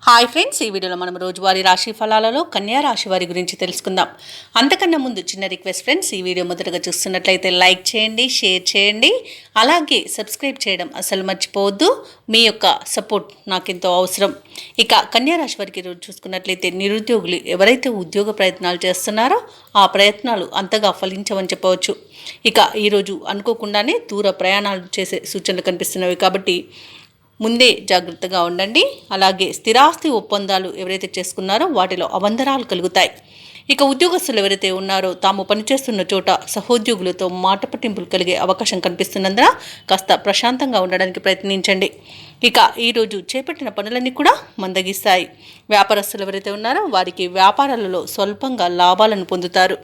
Hi friends, ఈ వీడియోలో మనం రోజువారీ రాశి ఫలాలలో కన్యా రాశి వారి గురించి తెలుసుకుందాం. అంతకన్నా ముందు చిన్న రిక్వెస్ట్ ఫ్రెండ్స్, ఈ వీడియో మొదటగా చూస్తున్నట్లయితే లైక్ చేయండి, షేర్ చేయండి, అలాగే సబ్స్క్రైబ్ చేయడం అసలు మర్చిపోవద్దు. మీ యొక్క సపోర్ట్ నాకెంతో అవసరం. ఇక కన్యా రాశి వారికి రోజు చూసుకున్నట్లయితే నిరుద్యోగులు ఎవరైతే ఉద్యోగ ప్రయత్నాలు చేస్తున్నారో ఆ ప్రయత్నాలు అంతగా ఫలించవని చెప్పవచ్చు. ఇక ఈరోజు అనుకోకుండానే దూర ప్రయాణాలు చేసే సూచనలు కనిపిస్తున్నవి కాబట్టి ముందే జాగ్రత్తగా ఉండండి. అలాగే స్థిరాస్తి ఒప్పందాలు ఎవరైతే చేసుకున్నారో వాటిలో అవంతరాలు కలుగుతాయి. ఇక ఉద్యోగస్తులు ఎవరైతే ఉన్నారో తాము పనిచేస్తున్న చోట సహోద్యోగులతో మాట పట్టింపులు కలిగే అవకాశం కనిపిస్తున్నందున కాస్త ప్రశాంతంగా ఉండడానికి ప్రయత్నించండి. ఇక ఈరోజు చేపట్టిన పనులన్నీ కూడా మందగిస్తాయి. వ్యాపారస్తులు ఎవరైతే ఉన్నారో వారికి వ్యాపారాలలో స్వల్పంగా లాభాలను పొందుతారు.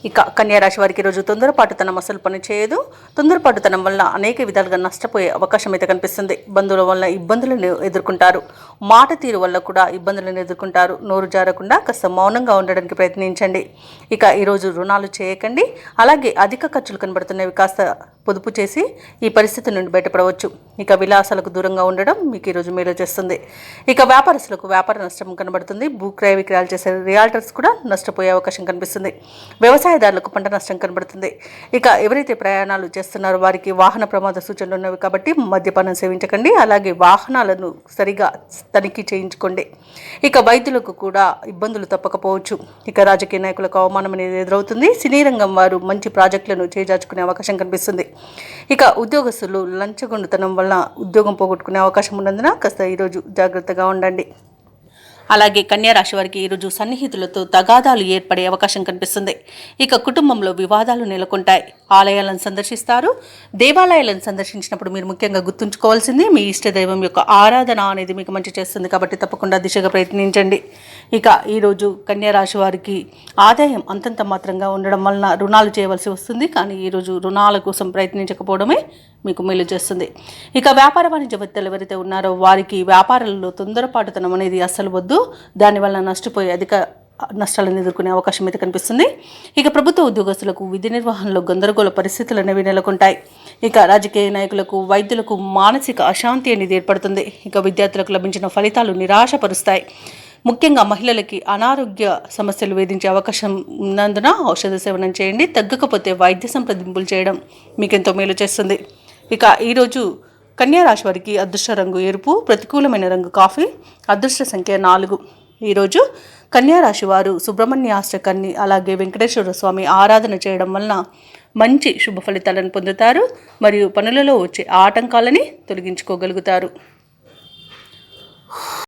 ఇక కన్యారాశి వారికి ఈరోజు తొందరపాటుతనం అసలు పని చేయదు. తొందరపాటుతనం వల్ల అనేక విధాలుగా నష్టపోయే అవకాశం అయితే కనిపిస్తుంది. బంధువుల వల్ల ఇబ్బందులను ఎదుర్కొంటారు. మాట తీరు వల్ల కూడా ఇబ్బందులను ఎదుర్కొంటారు. నోరు జారకుండా కాస్త మౌనంగా ఉండడానికి ప్రయత్నించండి. ఇక ఈరోజు రుణాలు చేయకండి. అలాగే అధిక ఖర్చులు కనబడుతున్నవి కాస్త పొదుపు చేసి ఈ పరిస్థితి నుండి బయటపడవచ్చు. ఇక విలాసాలకు దూరంగా ఉండడం మీకు ఈరోజు మేలు చేస్తుంది. ఇక వ్యాపారస్తులకు వ్యాపార నష్టం కనబడుతుంది. భూక్రయ విక్రయాలు చేసే రియాల్టర్స్ కూడా నష్టపోయే అవకాశం కనిపిస్తుంది. వ్యవసాయదారులకు పంట నష్టం కనబడుతుంది. ఇక ఎవరైతే ప్రయాణాలు చేస్తున్నారో వారికి వాహన ప్రమాద సూచనలు ఉన్నవి కాబట్టి మద్యపానం సేవించకండి. అలాగే వాహనాలను సరిగా తనిఖీ చేయించుకోండి. ఇక వైద్యులకు కూడా ఇబ్బందులు తప్పకపోవచ్చు. ఇక రాజకీయ నాయకులకు అవమానం అనేది ఎదురవుతుంది. సినీ రంగం వారు మంచి ప్రాజెక్టులను చేజార్చుకునే అవకాశం కనిపిస్తుంది. ఇక ఉద్యోగస్తులు లంచగొండుతనం వల్ల ఉద్యోగం పోగొట్టుకునే అవకాశం ఉన్నందున కాస్త ఈరోజు జాగ్రత్తగా ఉండండి. అలాగే కన్యా రాశి వారికి ఈరోజు సన్నిహితులతో తగాదాలు ఏర్పడే అవకాశం కనిపిస్తుంది. ఇక కుటుంబంలో వివాదాలు నెలకొంటాయి. ఆలయాలను సందర్శిస్తారు. దేవాలయాలను సందర్శించినప్పుడు మీరు ముఖ్యంగా గుర్తుంచుకోవాల్సింది మీ ఇష్టదైవం యొక్క ఆరాధన అనేది మీకు మంచి చేస్తుంది కాబట్టి తప్పకుండా దిశగా ప్రయత్నించండి. ఇక ఈరోజు కన్యా రాశి వారికి ఆదాయం అంతంత మాత్రంగా ఉండడం వలన రుణాలు చేయవలసి వస్తుంది. కానీ ఈరోజు రుణాల కోసం ప్రయత్నించకపోవడమే మీకు మేలు చేస్తుంది. ఇక వ్యాపార వాణిజ్యవేత్తలు ఎవరైతే ఉన్నారో వారికి వ్యాపారాలలో తొందరపాటుతనం అనేది అస్సలు వద్దు. దానివల్ల నష్టపోయే అధిక నష్టాలను ఎదుర్కొనే అవకాశం అయితే కనిపిస్తుంది. ఇక ప్రభుత్వ ఉద్యోగస్తులకు విధి నిర్వహణలో గందరగోళ పరిస్థితులు అనేవి నెలకొంటాయి. ఇక రాజకీయ నాయకులకు వైద్యులకు మానసిక అశాంతి అనేది ఏర్పడుతుంది. ఇక విద్యార్థులకు లభించిన ఫలితాలు నిరాశపరుస్తాయి. ముఖ్యంగా మహిళలకి అనారోగ్య సమస్యలు వేధించే అవకాశం ఉన్నందున ఔషధ సేవనం చేయండి. తగ్గకపోతే వైద్య సంప్రదింపులు చేయడం మీకెంతో మేలు చేస్తుంది. ఇక ఈరోజు కన్యా రాశి వారికి అదృష్ట రంగు ఎరుపు, ప్రతికూలమైన రంగు కాఫీ, అదృష్ట సంఖ్య 4. ఈరోజు కన్యా రాశి వారు సుబ్రహ్మణ్యాష్టకాన్ని అలాగే వెంకటేశ్వర స్వామి ఆరాధన చేయడం వలన మంచి శుభ ఫలితాలను పొందుతారు మరియు పనులలో వచ్చే ఆటంకాలని తొలగించుకోగలుగుతారు.